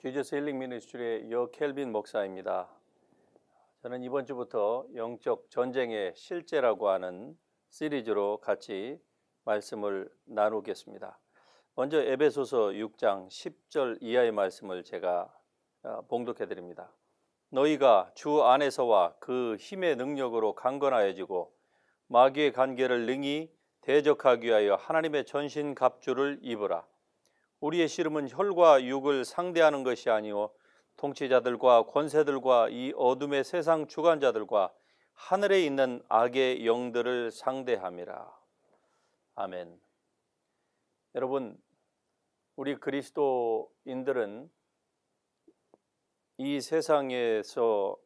지저스 힐링 미니스트리의 여 켈빈 목사입니다. 저는 이번 주부터 영적 전쟁의 실제라고 하는 시리즈로 같이 말씀을 나누겠습니다. 먼저 에베소서 6장 10절 이하의 말씀을 제가 봉독해 드립니다. 너희가 주 안에서와 그 힘의 능력으로 강건하여지고 마귀의 관계를 능히 대적하기 위하여 하나님의 전신 갑주를 입으라. 우리의 씨름은 혈과 육을 상대하는 것이 아니요 통치자들과 권세들과 이 어둠의 세상 주관자들과 하늘에 있는 악의 영들을 상대함이라. 아멘. 여러분, 우리 그리스도인들은 이 세상에서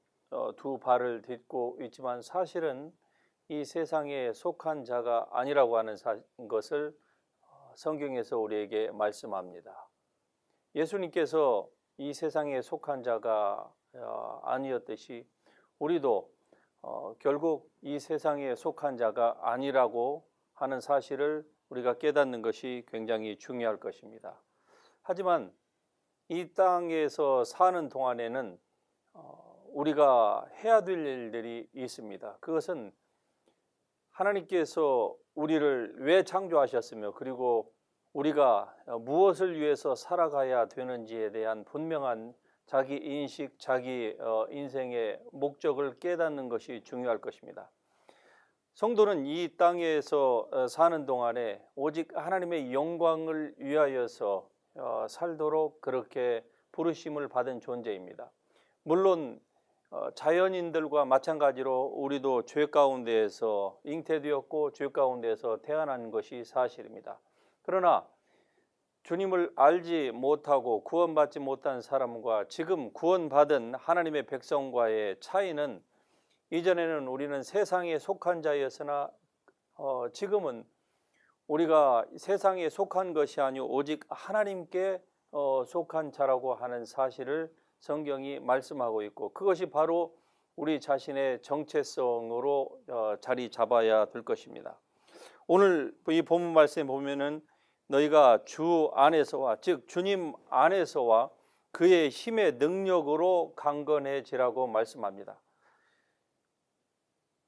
두 발을 딛고 있지만 사실은 이 세상에 속한 자가 아니라고 하는 것을 성경에서 우리에게 말씀합니다. 예수님께서 이 세상에 속한 자가 아니었듯이 우리도 결국 이 세상에 속한 자가 아니라고 하는 사실을 우리가 깨닫는 것이 굉장히 중요할 것입니다. 하지만 이 땅에서 사는 동안에는 우리가 해야 될 일들이 있습니다. 그것은 하나님께서 우리를 왜 창조하셨으며 그리고 우리가 무엇을 위해서 살아가야 되는지에 대한 분명한 자기 인식, 자기 인생의 목적을 깨닫는 것이 중요할 것입니다. 성도는 이 땅에서 사는 동안에 오직 하나님의 영광을 위하여서 살도록 그렇게 부르심을 받은 존재입니다. 물론 자연인들과 마찬가지로 우리도 죄 가운데에서 잉태되었고 죄 가운데에서 태어난 것이 사실입니다. 그러나 주님을 알지 못하고 구원받지 못한 사람과 지금 구원받은 하나님의 백성과의 차이는 이전에는 우리는 세상에 속한 자였으나 지금은 우리가 세상에 속한 것이 아니오 오직 하나님께 속한 자라고 하는 사실을 성경이 말씀하고 있고 그것이 바로 우리 자신의 정체성으로 자리 잡아야 될 것입니다. 오늘 이 본문 말씀에 보면은 너희가 주 안에서와 즉 주님 안에서와 그의 힘의 능력으로 강건해지라고 말씀합니다.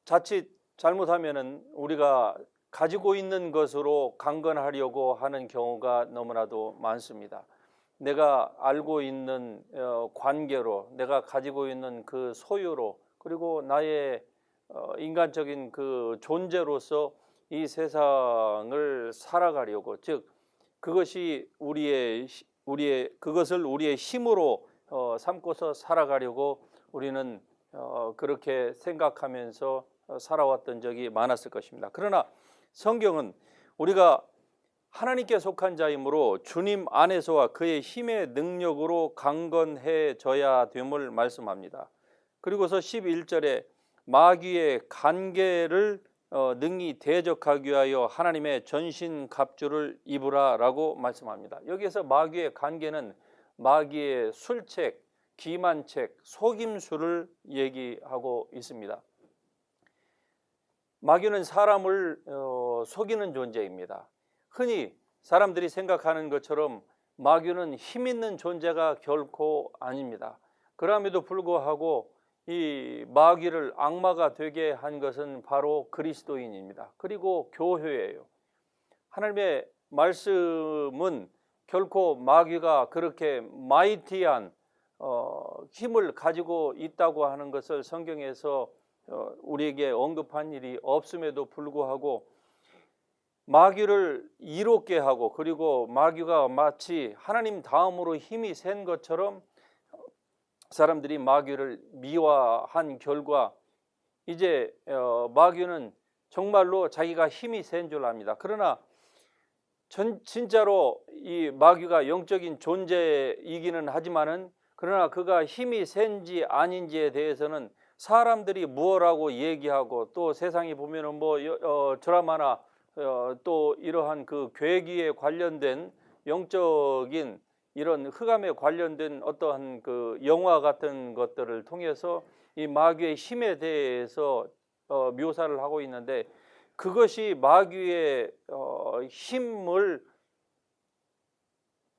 자칫 잘못하면은 우리가 가지고 있는 것으로 강건하려고 하는 경우가 너무나도 많습니다. 내가 알고 있는 관계로, 내가 가지고 있는 그 소유로, 그리고 나의 인간적인 그 존재로서 이 세상을 살아가려고, 즉 그것이 그것을 우리의 힘으로 삼고서 살아가려고 우리는 그렇게 생각하면서 살아왔던 적이 많았을 것입니다. 그러나 성경은 우리가 하나님께 속한 자이므로 주님 안에서와 그의 힘의 능력으로 강건해져야 됨을 말씀합니다. 그리고서 11절에 마귀의 관계를 능히 대적하기 위하여 하나님의 전신 갑주를 입으라 라고 말씀합니다. 여기에서 마귀의 관계는 마귀의 술책, 기만책, 속임수를 얘기하고 있습니다. 마귀는 사람을 속이는 존재입니다. 흔히 사람들이 생각하는 것처럼 마귀는 힘 있는 존재가 결코 아닙니다. 그럼에도 불구하고 이 마귀를 악마가 되게 한 것은 바로 그리스도인입니다. 그리고 교회예요. 하나님의 말씀은 결코 마귀가 그렇게 마이티한 힘을 가지고 있다고 하는 것을 성경에서 우리에게 언급한 일이 없음에도 불구하고 마귀를 이롭게 하고 그리고 마귀가 마치 하나님 다음으로 힘이 센 것처럼 사람들이 마귀를 미화한 결과 이제 마귀는 정말로 자기가 힘이 센 줄 압니다. 그러나 진짜로 이 마귀가 영적인 존재이기는 하지만은 그러나 그가 힘이 센지 아닌지에 대해서는 사람들이 무엇라고 얘기하고 또 세상에 보면은 뭐 드라마나 또 이러한 그 괴기에 관련된 영적인 이런 흑암에 관련된 어떠한 그 영화 같은 것들을 통해서 이 마귀의 힘에 대해서 묘사를 하고 있는데 그것이 마귀의 힘을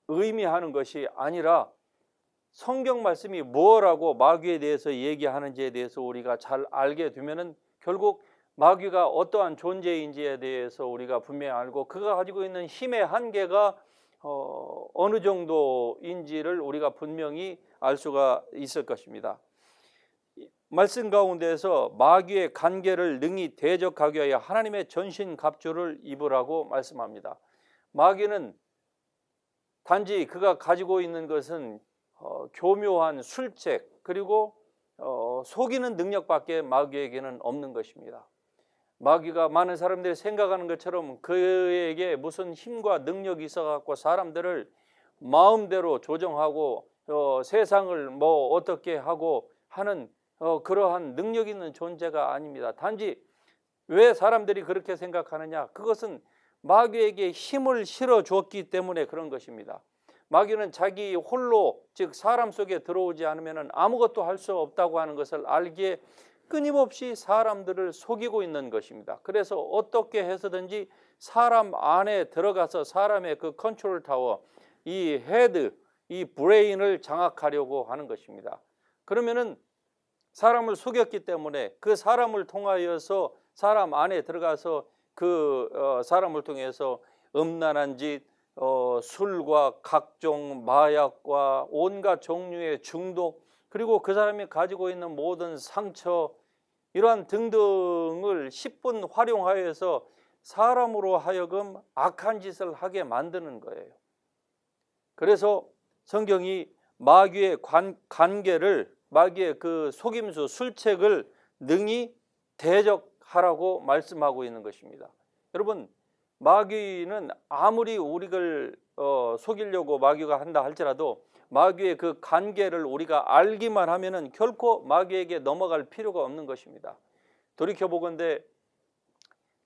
의미하는 것이 아니라 성경 말씀이 뭐라고 마귀에 대해서 얘기하는지에 대해서 우리가 잘 알게 되면은 결국 마귀가 어떠한 존재인지에 대해서 우리가 분명히 알고 그가 가지고 있는 힘의 한계가 어느 정도인지를 우리가 분명히 알 수가 있을 것입니다. 말씀 가운데서 마귀의 간계를 능히 대적하기 위하여 하나님의 전신갑주를 입으라고 말씀합니다. 마귀는 단지 그가 가지고 있는 것은 교묘한 술책 그리고 속이는 능력밖에 마귀에게는 없는 것입니다. 마귀가 많은 사람들이 생각하는 것처럼 그에게 무슨 힘과 능력이 있어갖고 사람들을 마음대로 조정하고 세상을 뭐 어떻게 하고 하는 그러한 능력 있는 존재가 아닙니다. 단지 왜 사람들이 그렇게 생각하느냐? 그것은 마귀에게 힘을 실어 주었기 때문에 그런 것입니다. 마귀는 자기 홀로 즉 사람 속에 들어오지 않으면 아무것도 할 수 없다고 하는 것을 알기에 끊임없이 사람들을 속이고 있는 것입니다. 그래서 어떻게 해서든지 사람 안에 들어가서 사람의 그 컨트롤 타워, 이 헤드, 이 브레인을 장악하려고 하는 것입니다. 그러면은 사람을 속였기 때문에 그 사람을 통하여서 사람 안에 들어가서 그 사람을 통해서 음란한 짓, 술과 각종 마약과 온갖 종류의 중독 그리고 그 사람이 가지고 있는 모든 상처 이러한 등등을 10분 활용하여서 사람으로 하여금 악한 짓을 하게 만드는 거예요. 그래서 성경이 마귀의 간계를 마귀의 그 속임수 술책을 능히 대적하라고 말씀하고 있는 것입니다. 여러분 마귀는 아무리 우리를 속이려고 마귀가 한다 할지라도 마귀의 그 간계를 우리가 알기만 하면은 결코 마귀에게 넘어갈 필요가 없는 것입니다. 돌이켜보건대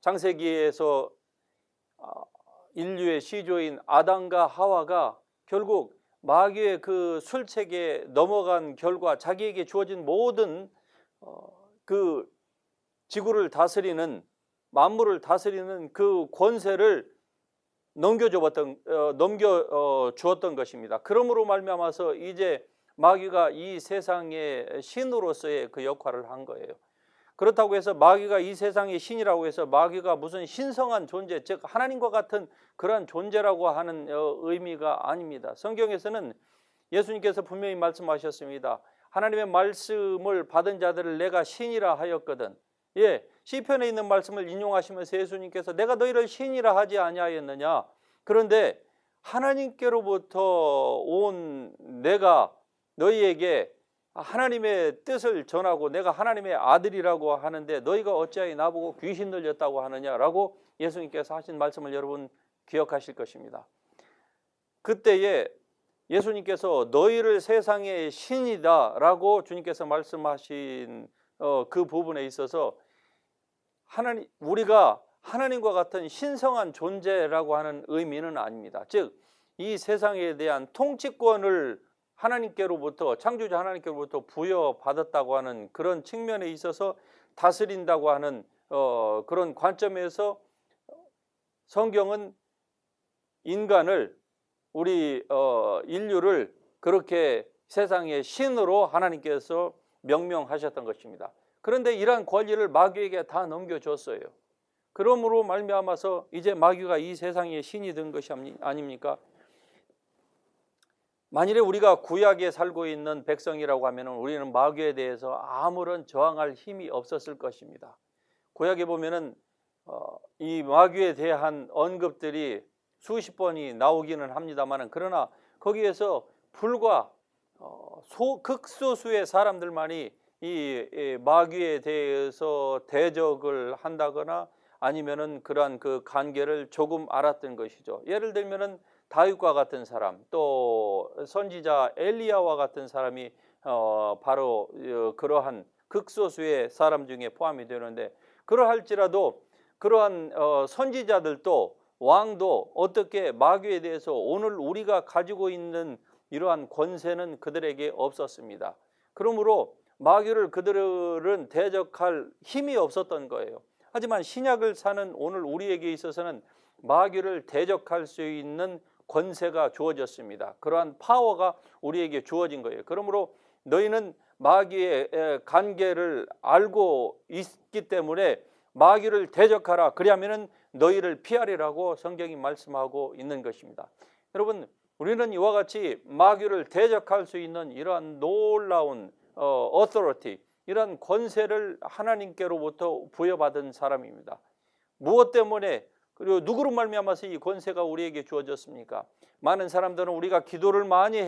창세기에서 인류의 시조인 아담과 하와가 결국 마귀의 그 술책에 넘어간 결과 자기에게 주어진 모든 그 지구를 다스리는 만물을 다스리는 그 권세를 넘겨주었던 것입니다. 그러므로 말미암아서 이제 마귀가 이 세상의 신으로서의 그 역할을 한 거예요. 그렇다고 해서 마귀가 이 세상의 신이라고 해서 마귀가 무슨 신성한 존재, 즉 하나님과 같은 그런 존재라고 하는 의미가 아닙니다. 성경에서는 예수님께서 분명히 말씀하셨습니다. 하나님의 말씀을 받은 자들을 내가 신이라 하였거든. 예, 시편에 있는 말씀을 인용하시면서 예수님께서 내가 너희를 신이라 하지 아니하였느냐. 그런데 하나님께로부터 온 내가 너희에게 하나님의 뜻을 전하고 내가 하나님의 아들이라고 하는데 너희가 어찌하여 나보고 귀신 들렸다고 하느냐라고 예수님께서 하신 말씀을 여러분 기억하실 것입니다. 그때에 예수님께서 너희를 세상의 신이다라고 주님께서 말씀하신 그 부분에 있어서 우리가 하나님과 같은 신성한 존재라고 하는 의미는 아닙니다. 즉 이 세상에 대한 통치권을 하나님께로부터 창조자 하나님께로부터 부여받았다고 하는 그런 측면에 있어서 다스린다고 하는 그런 관점에서 성경은 인간을 우리 인류를 그렇게 세상의 신으로 하나님께서 명명하셨던 것입니다. 그런데 이러한 권리를 마귀에게 다 넘겨줬어요. 그러므로 말미암아서 이제 마귀가 이 세상의 신이 된 것이 아닙니까? 만일에 우리가 구약에 살고 있는 백성이라고 하면 우리는 마귀에 대해서 아무런 저항할 힘이 없었을 것입니다. 구약에 보면은 이 마귀에 대한 언급들이 수십 번이 나오기는 합니다만 그러나 거기에서 불과 극소수의 사람들만이 이 마귀에 대해서 대적을 한다거나 아니면은 그러한 그 관계를 조금 알았던 것이죠. 예를 들면은 다윗과 같은 사람, 또 선지자 엘리야와 같은 사람이 바로 그러한 극소수의 사람 중에 포함이 되는데 그러할지라도 그러한 선지자들도 왕도 어떻게 마귀에 대해서 오늘 우리가 가지고 있는 이러한 권세는 그들에게 없었습니다. 그러므로 마귀를 그들은 대적할 힘이 없었던 거예요. 하지만 신약을 사는 오늘 우리에게 있어서는 마귀를 대적할 수 있는 권세가 주어졌습니다. 그러한 파워가 우리에게 주어진 거예요. 그러므로 너희는 마귀의 관계를 알고 있기 때문에 마귀를 대적하라. 그리하면은 너희를 피하리라고 성경이 말씀하고 있는 것입니다. 여러분, 우리는 이와 같이 마귀를 대적할 수 있는 이러한 놀라운 authority, 이러한 권세를 하나님께로부터 부여받은 사람입니다. 무엇 때문에, 그리고 누구로 말미암아서 이 권세가 우리에게 주어졌습니까? 많은 사람들은 우리가 기도를 많이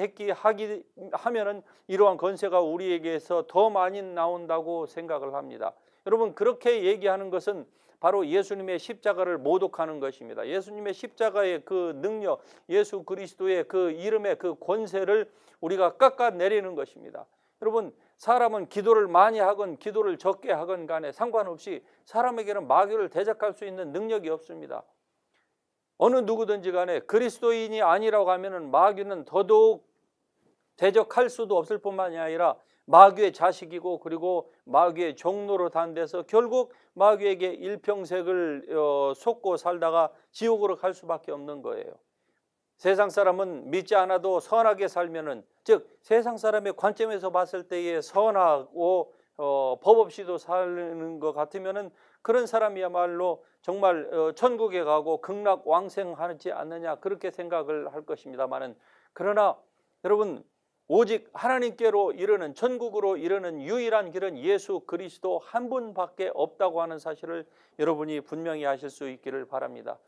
하면은 이러한 권세가 우리에게서 더 많이 나온다고 생각을 합니다. 여러분, 그렇게 얘기하는 것은 바로 예수님의 십자가를 모독하는 것입니다. 예수님의 십자가의 그 능력, 예수 그리스도의 그 이름의 그 권세를 우리가 깎아내리는 것입니다. 여러분, 사람은 기도를 많이 하건 기도를 적게 하건 간에 상관없이 사람에게는 마귀를 대적할 수 있는 능력이 없습니다. 어느 누구든지 간에 그리스도인이 아니라고 하면은 마귀는 더더욱 대적할 수도 없을 뿐만이 아니라 마귀의 자식이고 그리고 마귀의 종로로 단 데서 결국 마귀에게 일평생을 속고 살다가 지옥으로 갈 수밖에 없는 거예요. 세상 사람은 믿지 않아도 선하게 살면은, 즉 세상 사람의 관점에서 봤을 때에 선하고 법 없이도 사는 것 같으면은 그런 사람이야말로 정말 천국에 가고 극락왕생하지 않느냐, 그렇게 생각을 할 것입니다만은, 그러나 여러분, 오직 하나님께로 이르는, 천국으로 이르는 유일한 길은 예수 그리스도 한 분밖에 없다고 하는 사실을 여러분이 분명히 아실 수 있기를 바랍니다.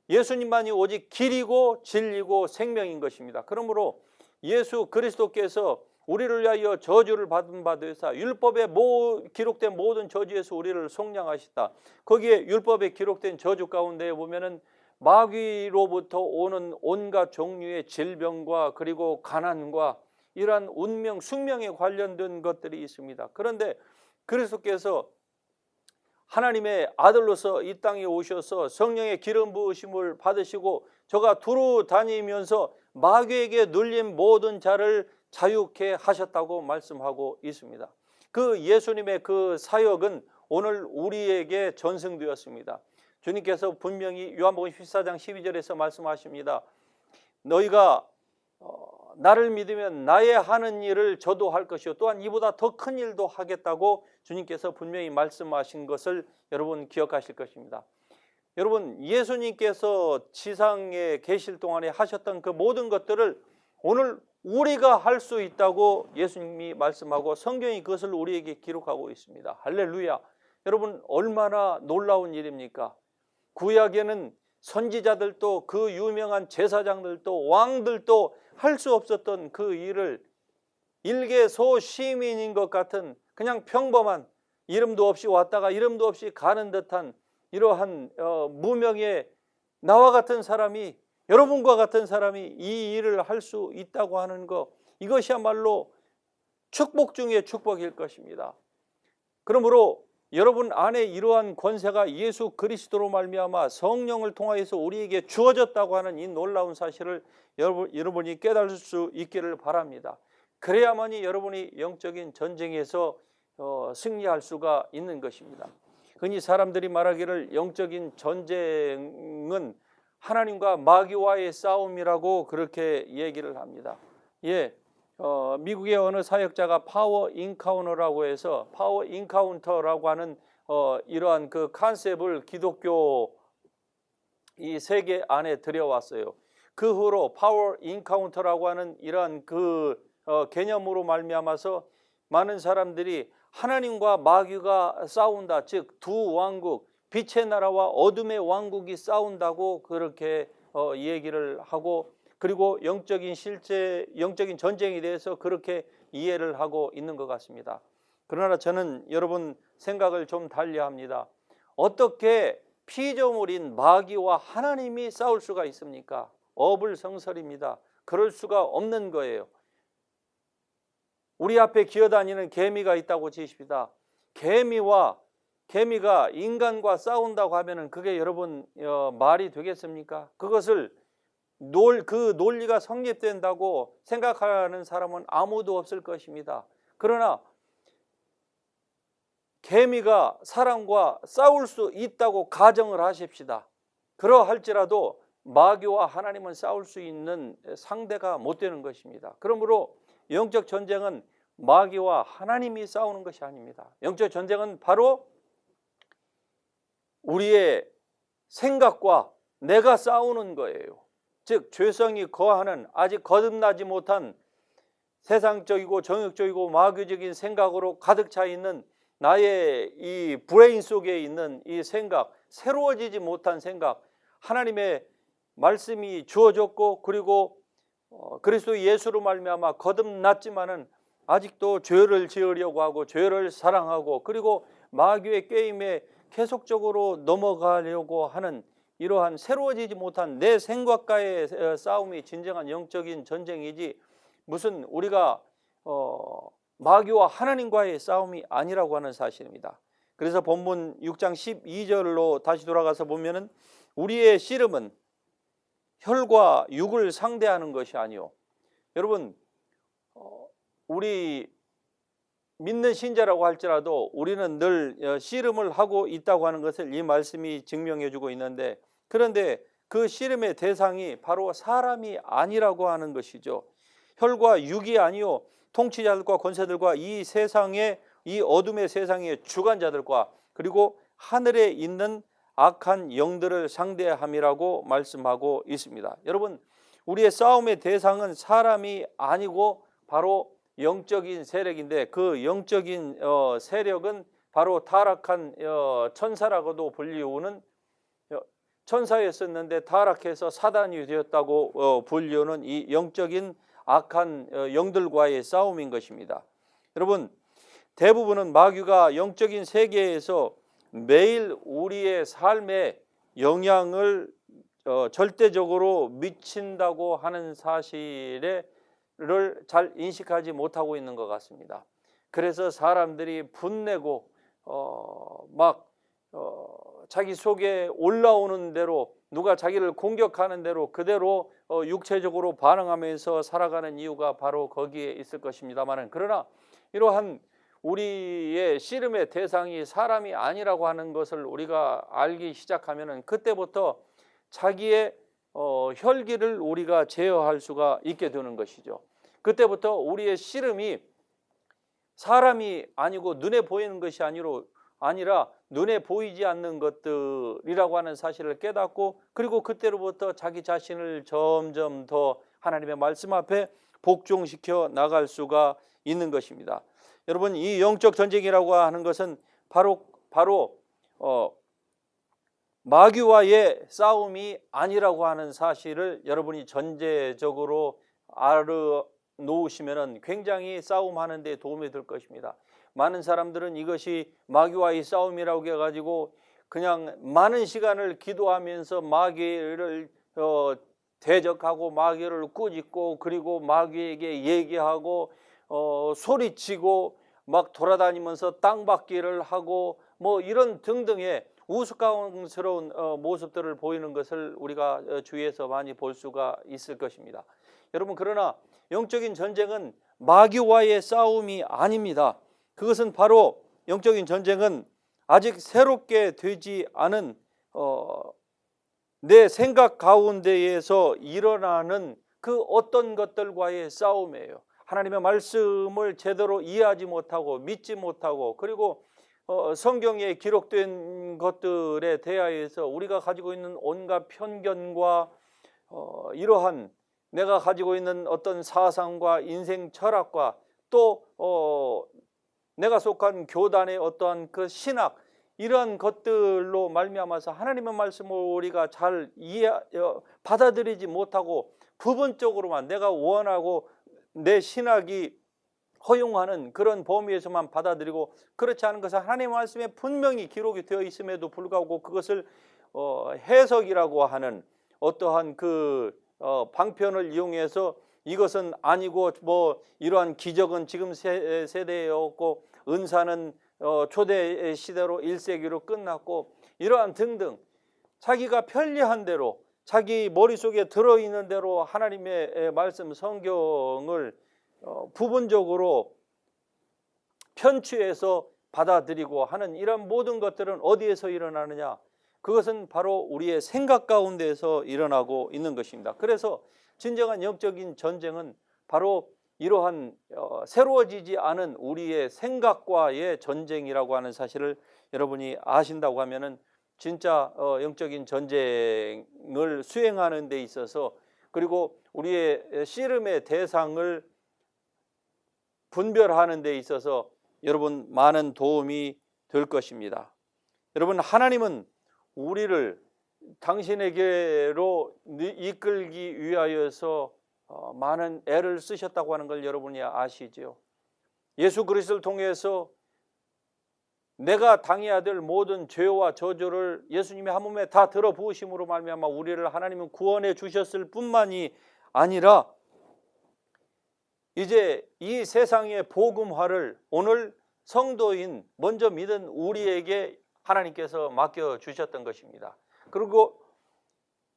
예수님만이 오직 길이고 진리고 생명인 것입니다. 그러므로 예수 그리스도께서 우리를 위하여 저주를 받은 바 되사 율법에 기록된 모든 저주에서 우리를 속량하시다. 거기에 율법에 기록된 저주 가운데 보면은 마귀로부터 오는 온갖 종류의 질병과 그리고 가난과 이러한 운명, 숙명에 관련된 것들이 있습니다. 그런데 그리스도께서 하나님의 아들로서 이 땅에 오셔서 성령의 기름 부으심을 받으시고 저가 두루 다니면서 마귀에게 눌린 모든 자를 자유케 하셨다고 말씀하고 있습니다. 그 예수님의 그 사역은 오늘 우리에게 전승되었습니다. 주님께서 분명히 요한복음 14장 12절에서 말씀하십니다. 너희가 나를 믿으면 나의 하는 일을 저도 할 것이요 또한 이보다 더 큰 일도 하겠다고 주님께서 분명히 말씀하신 것을 여러분 기억하실 것입니다. 여러분, 예수님께서 지상에 계실 동안에 하셨던 그 모든 것들을 오늘 우리가 할 수 있다고 예수님이 말씀하고 성경이 그것을 우리에게 기록하고 있습니다. 할렐루야. 여러분, 얼마나 놀라운 일입니까? 구약에는 선지자들도 그 유명한 제사장들도 왕들도 할 수 없었던 그 일을 일개소 시민인 것 같은 그냥 평범한, 이름도 없이 왔다가 이름도 없이 가는 듯한 이러한 무명의 나와 같은 사람이, 여러분과 같은 사람이 이 일을 할 수 있다고 하는 것, 이것이야말로 축복 중에 축복일 것입니다. 그러므로 여러분 안에 이러한 권세가 예수 그리스도로 말미암아 성령을 통하여서 우리에게 주어졌다고 하는 이 놀라운 사실을 여러분이 깨달을 수 있기를 바랍니다. 그래야만이 여러분이 영적인 전쟁에서 승리할 수가 있는 것입니다. 흔히 사람들이 말하기를 영적인 전쟁은 하나님과 마귀와의 싸움이라고 그렇게 얘기를 합니다. 미국의 어느 사역자가 파워 인카운터라고 해서 파워 인카운터라고 하는 이러한 그 컨셉을 기독교 이 세계 안에 들여왔어요. 그 후로 파워 인카운터라고 하는 이러한 그 개념으로 말미암아서 많은 사람들이 하나님과 마귀가 싸운다, 즉 두 왕국, 빛의 나라와 어둠의 왕국이 싸운다고 그렇게 얘기를 하고, 그리고 영적인 전쟁에 대해서 그렇게 이해를 하고 있는 것 같습니다. 그러나 저는 여러분 생각을 좀 달리합니다. 어떻게 피조물인 마귀와 하나님이 싸울 수가 있습니까? 어불성설입니다. 그럴 수가 없는 거예요. 우리 앞에 기어다니는 개미가 있다고 치십시다. 개미가 인간과 싸운다고 하면은 그게 여러분 말이 되겠습니까? 그것을 그 논리가 성립된다고 생각하는 사람은 아무도 없을 것입니다. 그러나 개미가 사람과 싸울 수 있다고 가정을 하십시다. 그러할지라도 마귀와 하나님은 싸울 수 있는 상대가 못 되는 것입니다. 그러므로 영적 전쟁은 마귀와 하나님이 싸우는 것이 아닙니다. 영적 전쟁은 바로 우리의 생각과 내가 싸우는 거예요. 즉 죄성이 거하는 아직 거듭나지 못한 세상적이고 정욕적이고 마귀적인 생각으로 가득 차 있는 나의 이 브레인 속에 있는 이 생각, 새로워지지 못한 생각, 하나님의 말씀이 주어졌고 그리고 그리스도 예수로 말미암아 거듭났지만은 아직도 죄를 지으려고 하고 죄를 사랑하고 그리고 마귀의 게임에 계속적으로 넘어가려고 하는 이러한 새로워지지 못한 내 생각과의 싸움이 진정한 영적인 전쟁이지 무슨 우리가 마귀와 하나님과의 싸움이 아니라고 하는 사실입니다. 그래서 본문 6장 12절로 다시 돌아가서 보면은 우리의 씨름은 혈과 육을 상대하는 것이 아니요. 여러분 우리 믿는 신자라고 할지라도 우리는 늘 씨름을 하고 있다고 하는 것을 이 말씀이 증명해 주고 있는데 그런데 그 씨름의 대상이 바로 사람이 아니라고 하는 것이죠. 혈과 육이 아니요 통치자들과 권세들과 이 세상의 이 어둠의 세상의 주관자들과 그리고 하늘에 있는 악한 영들을 상대함이라고 말씀하고 있습니다. 여러분 우리의 싸움의 대상은 사람이 아니고 바로 영적인 세력인데 그 영적인 세력은 바로 타락한 천사라고도 불리우는 천사였었는데 타락해서 사단이 되었다고 불리우는 이 영적인 악한 영들과의 싸움인 것입니다. 여러분 대부분은 마귀가 영적인 세계에서 매일 우리의 삶에 영향을 절대적으로 미친다고 하는 사실을 잘 인식하지 못하고 있는 것 같습니다. 그래서 사람들이 분내고 자기 속에 올라오는 대로 누가 자기를 공격하는 대로 그대로 육체적으로 반응하면서 살아가는 이유가 바로 거기에 있을 것입니다만 그러나 이러한 우리의 씨름의 대상이 사람이 아니라고 하는 것을 우리가 알기 시작하면은 그때부터 자기의 혈기를 우리가 제어할 수가 있게 되는 것이죠. 그때부터 우리의 씨름이 사람이 아니고 눈에 보이는 것이 아니라 눈에 보이지 않는 것들이라고 하는 사실을 깨닫고 그리고 그때로부터 자기 자신을 점점 더 하나님의 말씀 앞에 복종시켜 나갈 수가 있는 것입니다. 여러분 이 영적 전쟁이라고 하는 것은 바로 마귀와의 싸움이 아니라고 하는 사실을 여러분이 전제적으로 알아놓으시면 굉장히 싸움하는 데 도움이 될 것입니다. 많은 사람들은 이것이 마귀와의 싸움이라고 해가지고 그냥 많은 시간을 기도하면서 마귀를 대적하고 마귀를 꾸짖고 그리고 마귀에게 얘기하고 소리치고 막 돌아다니면서 땅밟기를 하고 뭐 이런 등등의 우스꽝스러운 모습들을 보이는 것을 우리가 주위에서 많이 볼 수가 있을 것입니다. 여러분 그러나 영적인 전쟁은 마귀와의 싸움이 아닙니다. 그것은 바로 영적인 전쟁은 아직 새롭게 되지 않은 내 생각 가운데에서 일어나는 그 어떤 것들과의 싸움이에요. 하나님의 말씀을 제대로 이해하지 못하고 믿지 못하고 그리고 성경에 기록된 것들에 대하여서 우리가 가지고 있는 온갖 편견과 이러한 내가 가지고 있는 어떤 사상과 인생 철학과 또 내가 속한 교단의 어떠한 그 신학 이러한 것들로 말미암아서 하나님의 말씀을 우리가 잘 받아들이지 못하고 부분적으로만 내가 원하고 내 신학이 허용하는 그런 범위에서만 받아들이고 그렇지 않은 것은 하나님의 말씀에 분명히 기록이 되어 있음에도 불구하고 그것을 해석이라고 하는 어떠한 그 방편을 이용해서 이것은 아니고 뭐 이러한 기적은 지금 세대에 없고 은사는 초대 시대로 1세기로 끝났고 이러한 등등 자기가 편리한 대로 자기 머릿속에 들어있는 대로 하나님의 말씀 성경을 부분적으로 편취해서 받아들이고 하는 이런 모든 것들은 어디에서 일어나느냐? 그것은 바로 우리의 생각 가운데에서 일어나고 있는 것입니다. 그래서 진정한 영적인 전쟁은 바로 이러한 새로워지지 않은 우리의 생각과의 전쟁이라고 하는 사실을 여러분이 아신다고 하면은 진짜 영적인 전쟁을 수행하는 데 있어서, 그리고 우리의 씨름의 대상을 분별하는 데 있어서 여러분 많은 도움이 될 것입니다. 여러분, 하나님은 우리를 당신에게로 이끌기 위하여서 많은 애를 쓰셨다고 하는 걸 여러분이 아시죠? 예수 그리스도를 통해서 내가 당해야 될 모든 죄와 저주를 예수님이 한 몸에 다 들어 부으심으로 말미암아 우리를 하나님은 구원해 주셨을 뿐만이 아니라 이제 이 세상의 복음화를 오늘 성도인 먼저 믿은 우리에게 하나님께서 맡겨주셨던 것입니다. 그리고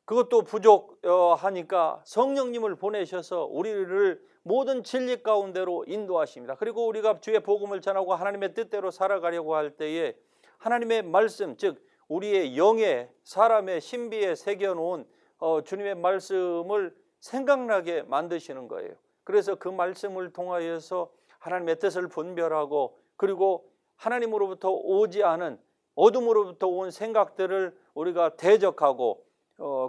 그것도 부족하니까 성령님을 보내셔서 우리를 모든 진리 가운데로 인도하십니다. 그리고 우리가 주의 복음을 전하고 하나님의 뜻대로 살아가려고 할 때에 하나님의 말씀, 즉 우리의 영에 사람의 신비에 새겨놓은 주님의 말씀을 생각나게 만드시는 거예요. 그래서 그 말씀을 통하여서 하나님의 뜻을 분별하고, 그리고 하나님으로부터 오지 않은 어둠으로부터 온 생각들을 우리가 대적하고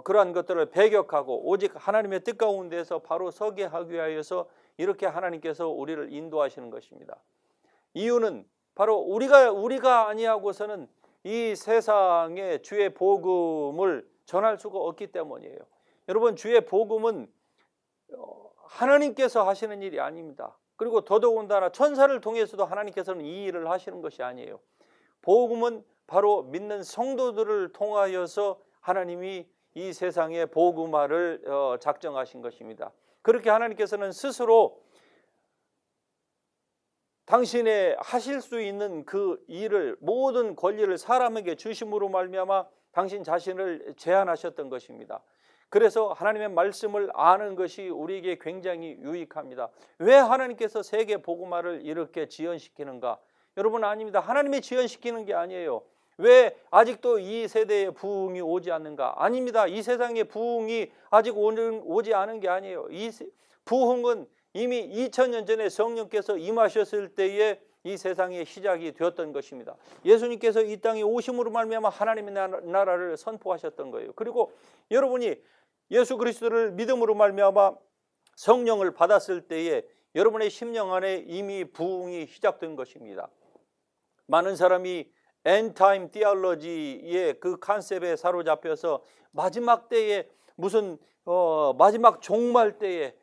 그러한 것들을 배격하고 오직 하나님의 뜻 가운데서 바로 서게 하기 위하여서 이렇게 하나님께서 우리를 인도하시는 것입니다. 이유는 바로 우리가 아니하고서는 이 세상에 주의 복음을 전할 수가 없기 때문이에요. 여러분, 주의 복음은 하나님께서 하시는 일이 아닙니다. 그리고 더더군다나 천사를 통해서도 하나님께서는 이 일을 하시는 것이 아니에요. 복음은 바로 믿는 성도들을 통하여서 하나님이 이 세상의 복음화를 작정하신 것입니다. 그렇게 하나님께서는 스스로 당신의 하실 수 있는 그 일을, 모든 권리를 사람에게 주심으로 말미암아 당신 자신을 제한하셨던 것입니다. 그래서 하나님의 말씀을 아는 것이 우리에게 굉장히 유익합니다. 왜 하나님께서 세계 복음화를 이렇게 지연시키는가? 여러분, 아닙니다. 하나님이 지연시키는 게 아니에요. 왜 아직도 이 세대에 부흥이 오지 않는가? 아닙니다. 이 세상에 부흥이 아직 오지 않은 게 아니에요. 이 부흥은 이미 2000년 전에 성령께서 임하셨을 때에 이 세상의 시작이 되었던 것입니다. 예수님께서 이 땅에 오심으로 말미암아 하나님의 나라를 선포하셨던 거예요. 그리고 여러분이 예수 그리스도를 믿음으로 말미암아 성령을 받았을 때에 여러분의 심령 안에 이미 부흥이 시작된 것입니다. 많은 사람이 엔타임 티올로지의 그 컨셉에 사로잡혀서 마지막 때에 무슨 마지막 종말 때에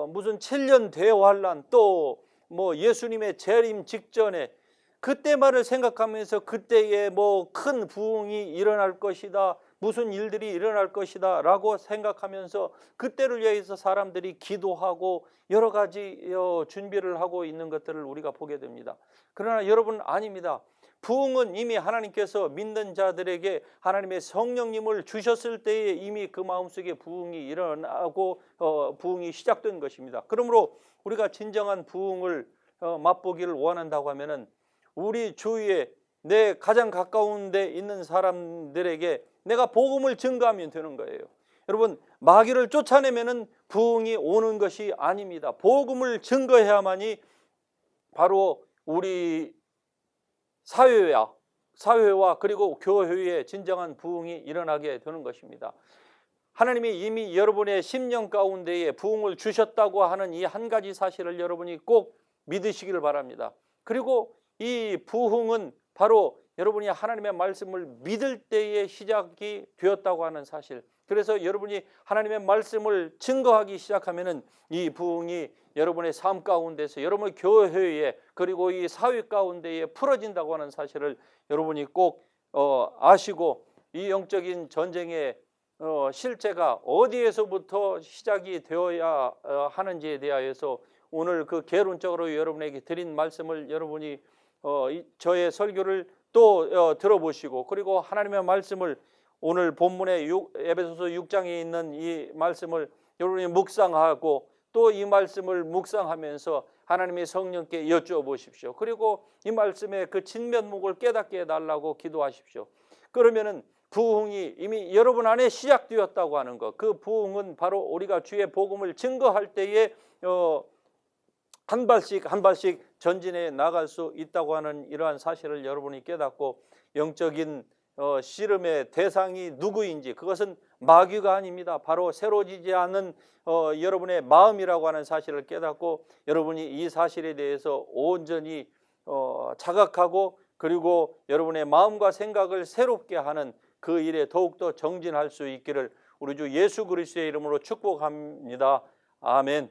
무슨 7년 대환란, 또 뭐 예수님의 재림 직전에 그때만을 생각하면서 그때에 뭐 큰 부흥이 일어날 것이다, 무슨 일들이 일어날 것이다 라고 생각하면서 그때를 위해서 사람들이 기도하고 여러 가지 준비를 하고 있는 것들을 우리가 보게 됩니다. 그러나 여러분, 아닙니다. 부흥은 이미 하나님께서 믿는 자들에게 하나님의 성령님을 주셨을 때에 이미 그 마음속에 부흥이 일어나고 부흥이 시작된 것입니다. 그러므로 우리가 진정한 부흥을 맛보기를 원한다고 하면은 우리 주위에 내 가장 가까운 데 있는 사람들에게 내가 복음을 증거하면 되는 거예요. 여러분, 마귀를 쫓아내면은 부흥이 오는 것이 아닙니다. 복음을 증거해야만이 바로 우리 사회와 그리고 교회에 진정한 부흥이 일어나게 되는 것입니다. 하나님이 이미 여러분의 심령 가운데에 부흥을 주셨다고 하는 이 한 가지 사실을 여러분이 꼭 믿으시기를 바랍니다. 그리고 이 부흥은 바로 여러분이 하나님의 말씀을 믿을 때에 시작이 되었다고 하는 사실. 그래서 여러분이 하나님의 말씀을 증거하기 시작하면은 이 부흥이 여러분의 삶 가운데서, 여러분의 교회에, 그리고 이 사회 가운데에 풀어진다고 하는 사실을 여러분이 꼭 아시고, 이 영적인 전쟁의 실제가 어디에서부터 시작이 되어야 하는지에 대하여서 오늘 그 개론적으로 여러분에게 드린 말씀을 여러분이 저의 설교를 또 들어보시고, 그리고 하나님의 말씀을 오늘 본문의 에베소서 6장에 있는 이 말씀을 여러분이 묵상하고, 또 이 말씀을 묵상하면서 하나님의 성령께 여쭈어보십시오. 그리고 이 말씀의 그 진면목을 깨닫게 해달라고 기도하십시오. 그러면은 부흥이 이미 여러분 안에 시작되었다고 하는 것, 그 부흥은 바로 우리가 주의 복음을 증거할 때에 한 발씩 한 발씩 전진해 나갈 수 있다고 하는 이러한 사실을 여러분이 깨닫고 영적인 씨름의 대상이 누구인지, 그것은 마귀가 아닙니다. 바로 새로지지 않은 여러분의 마음이라고 하는 사실을 깨닫고 여러분이 이 사실에 대해서 온전히 자각하고 그리고 여러분의 마음과 생각을 새롭게 하는 그 일에 더욱더 정진할 수 있기를 우리 주 예수 그리스도의 이름으로 축복합니다. 아멘.